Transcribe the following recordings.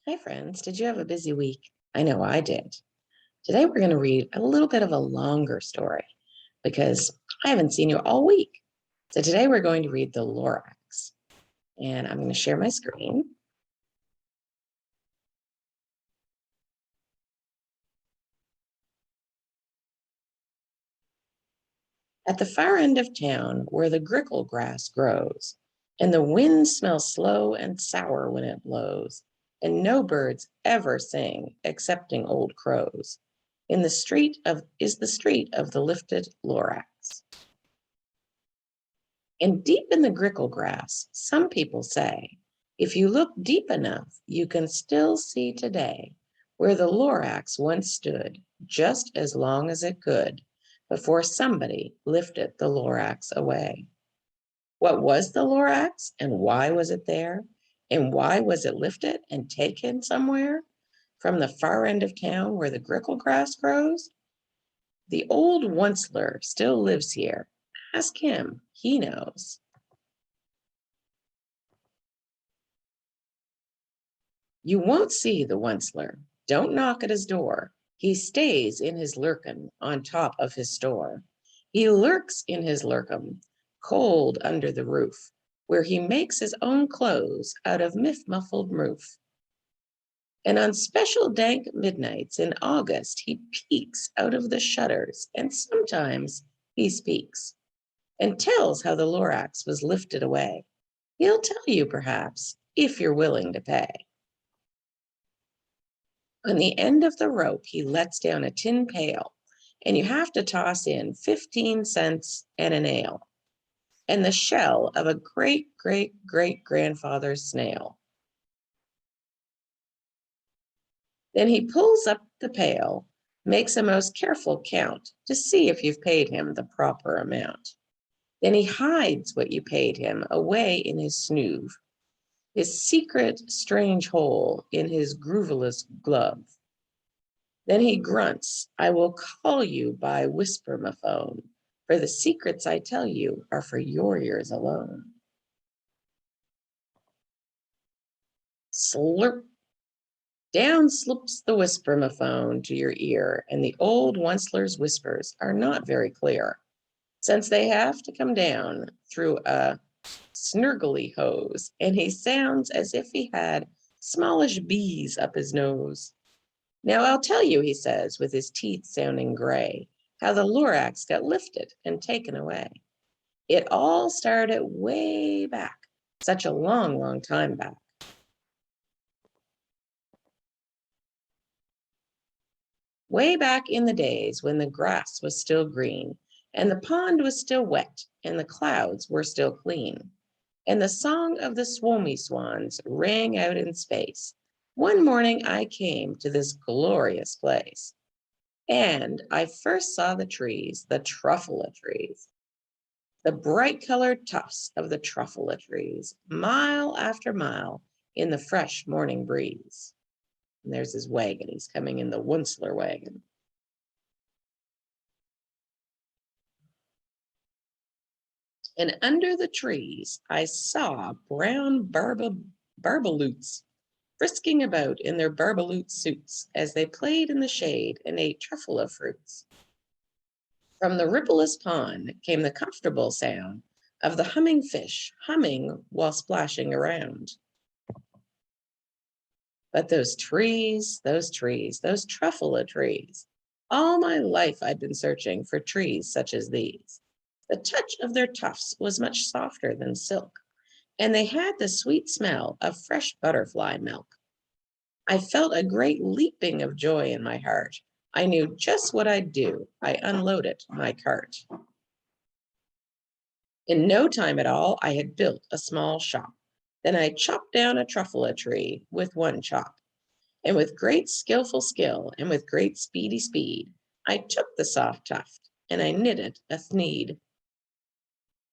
Hi, friends. Did you have a busy week? I know I did. Today, we're going to read a little bit of a longer story because I haven't seen you all week. So, today we're going to read the Lorax, and I'm going to share my screen. At the far end of town, where the grickle grass grows, and the wind smells slow and sour when it blows, and no birds ever sing excepting old crows, in the street is the street of the lifted Lorax. And deep in the grickle grass, some people say, if you look deep enough, you can still see today where the Lorax once stood, just as long as it could, before somebody lifted the Lorax away. What was the Lorax and why was it there? And why was it lifted and taken somewhere? From the far end of town where the grickle grass grows? The old Onceler still lives here. Ask him, he knows. You won't see the Onceler. Don't knock at his door. He stays in his lurkin on top of his store. He lurks in his lurkum, cold under the roof, where he makes his own clothes out of muffled roof. And on special dank midnights in August, he peeks out of the shutters, and sometimes he speaks and tells how the Lorax was lifted away. He'll tell you, perhaps, if you're willing to pay. On the end of the rope, he lets down a tin pail, and you have to toss in 15 cents and a nail, and the shell of a great-great-great-grandfather's snail. Then he pulls up the pail, makes a most careful count to see if you've paid him the proper amount. Then he hides what you paid him away in his snoove, his secret strange hole in his grooveless glove. Then he grunts, I will call you by whisper-ma-phone, for the secrets I tell you are for your ears alone. Slurp. Down slips the whisper-ma-phone to your ear, and the old Onceler's whispers are not very clear, since they have to come down through a snurgly hose, and he sounds as if he had smallish bees up his nose. Now I'll tell you, he says, with his teeth sounding gray, how the Lorax got lifted and taken away. It all started way back, such a long, long time back. Way back in the days when the grass was still green, and the pond was still wet, and the clouds were still clean, and the song of the swomy swans rang out in space. One morning I came to this glorious place, and I first saw the trees, the truffula trees, the bright colored tufts of the truffula trees, mile after mile in the fresh morning breeze. And there's his wagon. He's coming in the Onceler wagon. And under the trees, I saw brown barbaloots frisking about in their barbaloot suits as they played in the shade and ate truffula fruits. From the rippleless pond came the comfortable sound of the humming fish humming while splashing around. But those trees, those truffula trees, all my life I'd been searching for trees such as these. The touch of their tufts was much softer than silk, and they had the sweet smell of fresh butterfly milk. I felt a great leaping of joy in my heart. I knew just what I'd do. I unloaded my cart. In no time at all, I had built a small shop. Then I chopped down a truffula tree with one chop. And with great skillful skill and with great speedy speed, I took the soft tuft and I knitted a thneed.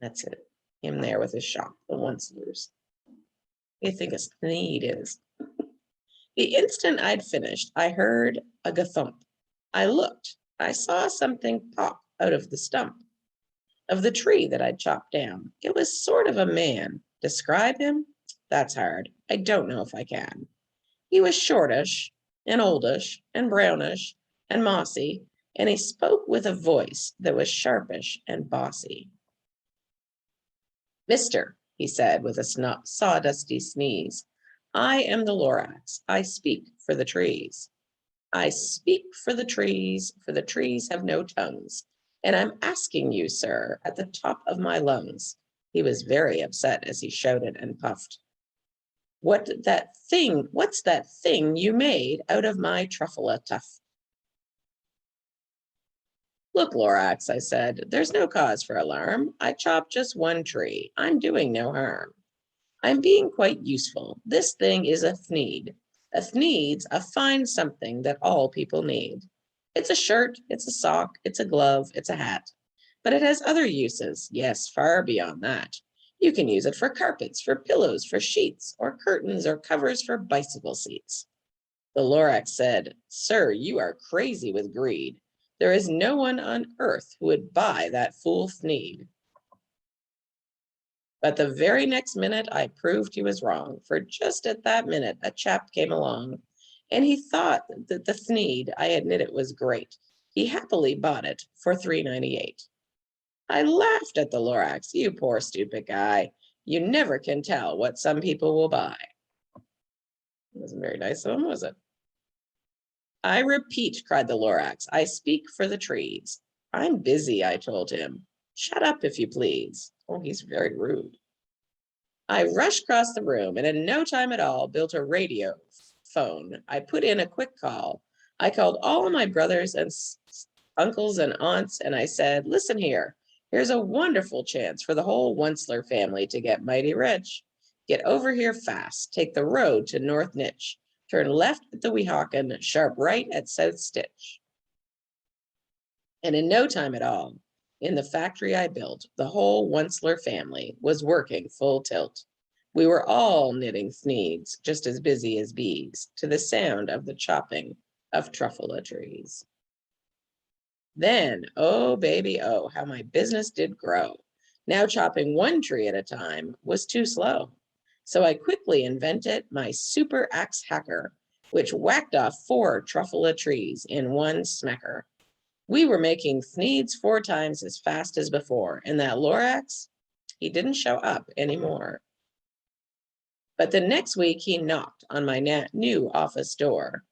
That's it. Him there with his shop, the Oncelers. What do you think a thneed is? The instant I'd finished, I heard a gathump. I looked. I saw something pop out of the stump of the tree that I'd chopped down. It was sort of a man. Describe him? That's hard. I don't know if I can. He was shortish and oldish and brownish and mossy, and he spoke with a voice that was sharpish and bossy. Mister, he said with a sawdusty sneeze, I am the Lorax. I speak for the trees. I speak for the trees have no tongues. And I'm asking you, sir, at the top of my lungs. He was very upset as he shouted and puffed. What's that thing you made out of my truffle-a-tuff? Look, Lorax, I said, there's no cause for alarm. I chopped just one tree. I'm doing no harm. I'm being quite useful. This thing is a thneed. A thneed's a fine something that all people need. It's a shirt, it's a sock, it's a glove, it's a hat. But it has other uses, yes, far beyond that. You can use it for carpets, for pillows, for sheets, or curtains, or covers for bicycle seats. The Lorax said, Sir, you are crazy with greed. There is no one on earth who would buy that fool thneed. But the very next minute, I proved he was wrong, for just at that minute, a chap came along, and he thought that the thneed I had knit it was great. He happily bought it for $3.98. I laughed at the Lorax. You poor stupid guy. You never can tell what some people will buy. It wasn't very nice of him, was it? I repeat, cried the Lorax, I speak for the trees. I'm busy, I told him. Shut up, if you please. Oh, he's very rude. I rushed across the room and in no time at all built a radio phone. I put in a quick call. I called all of my brothers and uncles and aunts and I said, listen here, here's a wonderful chance for the whole Onceler family to get mighty rich. Get over here fast. Take the road to North Nitch. Turn left at the Weehawken, sharp right at South Stitch. And in no time at all, in the factory I built, the whole Onceler family was working full tilt. We were all knitting thneeds, just as busy as bees, to the sound of the chopping of truffle trees. Then, oh baby, oh, how my business did grow. Now chopping one tree at a time was too slow. So I quickly invented my super axe hacker, which whacked off 4 truffle trees in one smacker. We were making thneeds 4 times as fast as before, and that Lorax, he didn't show up anymore. But the next week he knocked on my new office door.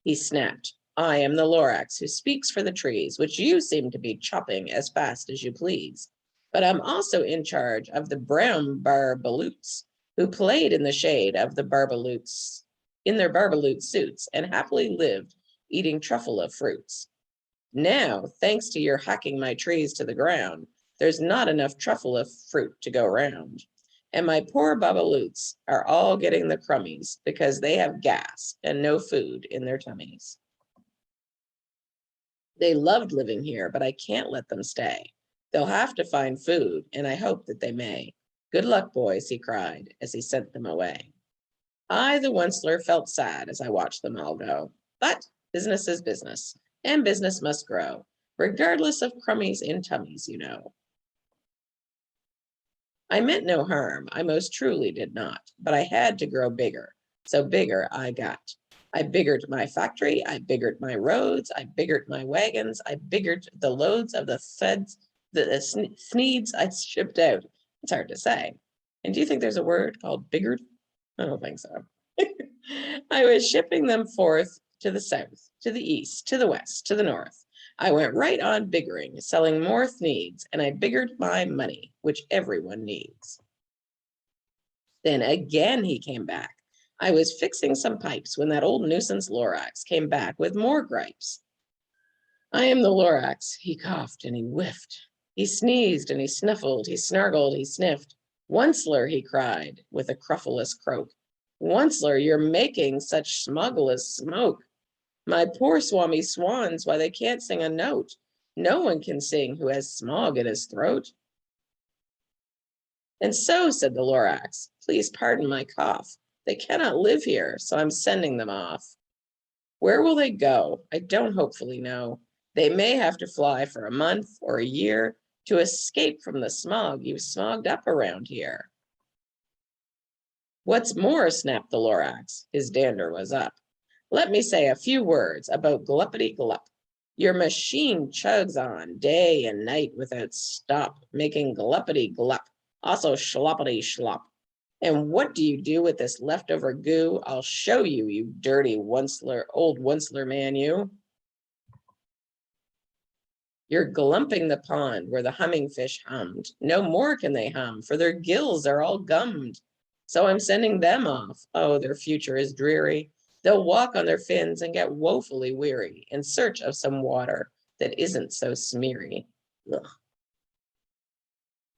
He snapped, I am the Lorax who speaks for the trees, which you seem to be chopping as fast as you please. But I'm also in charge of the brown barbaloots who played in the shade of the barbaloots in their barbaloot suits and happily lived eating truffle fruits. Now, thanks to your hacking my trees to the ground, there's not enough truffle fruit to go round. And my poor babaloots are all getting the crummies because they have gas and no food in their tummies. They loved living here, but I can't let them stay. They'll have to find food, and I hope that they may. Good luck, boys, he cried as he sent them away. I, the Onceler, felt sad as I watched them all go. But business is business, and business must grow, regardless of crummies in tummies, you know. I meant no harm, I most truly did not, but I had to grow bigger, so bigger I got. I biggered my factory, I biggered my roads, I biggered my wagons, I biggered the loads of the thneeds I shipped out. It's hard to say. And do you think there's a word called biggered? I don't think so. I was shipping them forth to the south, to the east, to the west, to the north. I went right on biggering, selling more thneeds, and I biggered my money, which everyone needs. Then again he came back. I was fixing some pipes when that old nuisance Lorax came back with more gripes. I am the Lorax, he coughed and he whiffed. He sneezed and he sniffled, he snargled, he sniffed. Onceler, he cried with a cruffleless croak. Onceler, you're making such smuggless smoke. My poor swami swans, why they can't sing a note. No one can sing who has smog in his throat. And so, said the Lorax, please pardon my cough. They cannot live here, so I'm sending them off. Where will they go? I don't hopefully know. They may have to fly for a month or a year to escape from the smog you've smogged up around here. What's more, snapped the Lorax. His dander was up. Let me say a few words about gluppity glup. Your machine chugs on day and night without stop, making gluppity glup, also schloppity schlop. And what do you do with this leftover goo? I'll show you, you dirty old Onceler man, you. You're glumping the pond where the humming fish hummed. No more can they hum, for their gills are all gummed. So I'm sending them off. Oh, their future is dreary. They'll walk on their fins and get woefully weary in search of some water that isn't so smeary. Ugh.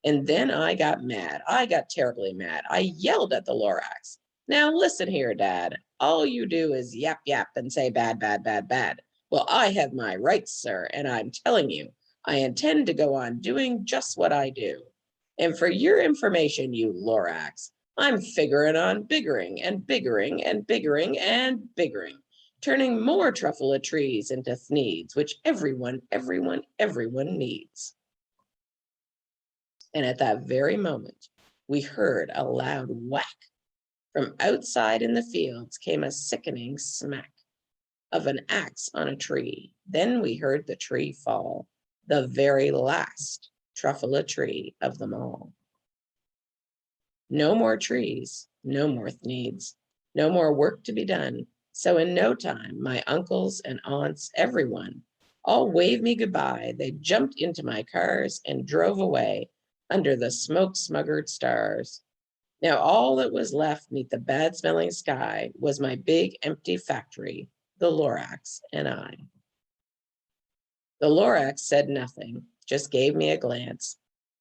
And then I got mad. I got terribly mad. I yelled at the Lorax. Now listen here, Dad. All you do is yap yap and say bad, bad, bad, bad. Well, I have my rights, sir, and I'm telling you, I intend to go on doing just what I do. And for your information, you Lorax, I'm figuring on biggering and biggering and biggering and biggering, turning more truffle trees into thneeds, which everyone needs. And at that very moment, we heard a loud whack. From outside in the fields came a sickening smack of an axe on a tree. Then we heard the tree fall, the very last truffle tree of them all. No more trees, no more needs, no more work to be done. So in no time, my uncles and aunts, everyone, all waved me goodbye. They jumped into my cars and drove away under the smoke-smuggered stars. Now all that was left neath the bad-smelling sky was my big empty factory, the Lorax and I. The Lorax said nothing, just gave me a glance,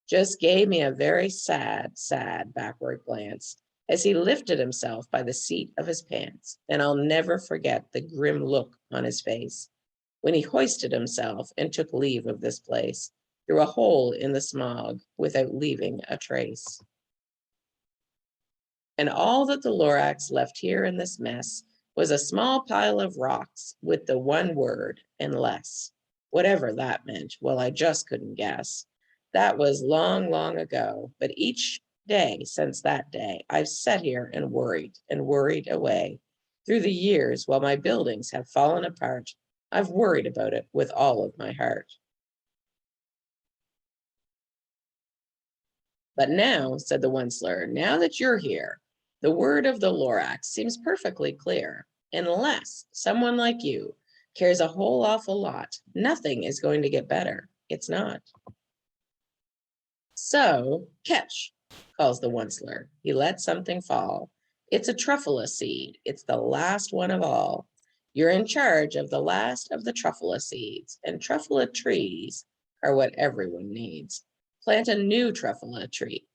just gave me a very sad, sad backward glance as he lifted himself by the seat of his pants. And I'll never forget the grim look on his face when he hoisted himself and took leave of this place through a hole in the smog without leaving a trace. And all that the Lorax left here in this mess was a small pile of rocks with the one word, unless. Whatever that meant, well, I just couldn't guess. That was long, long ago, but each day since that day, I've sat here and worried away. Through the years, while my buildings have fallen apart, I've worried about it with all of my heart. But now, said the Onceler, now that you're here, the word of the Lorax seems perfectly clear. Unless someone like you cares a whole awful lot, nothing is going to get better. It's not. So, catch, calls the Onceler. He lets something fall. It's a truffle seed. It's the last one of all. You're in charge of the last of the truffle seeds, and truffle trees are what everyone needs. Plant a new truffle tree.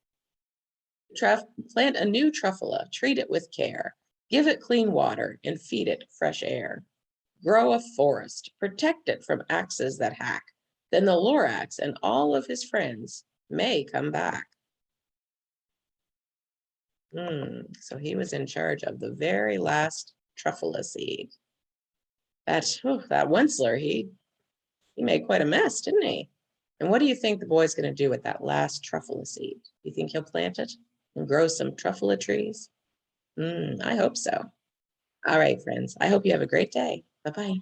Plant a new truffle, treat it with care. Give it clean water and feed it fresh air. Grow a forest, protect it from axes that hack. Then the Lorax and all of his friends may come back. So he was in charge of the very last truffle seed. That Onceler, he made quite a mess, didn't he? And what do you think the boy's going to do with that last truffle seed? You think he'll plant it and grow some truffle trees? I hope so. All right, friends. I hope you have a great day. Bye-bye.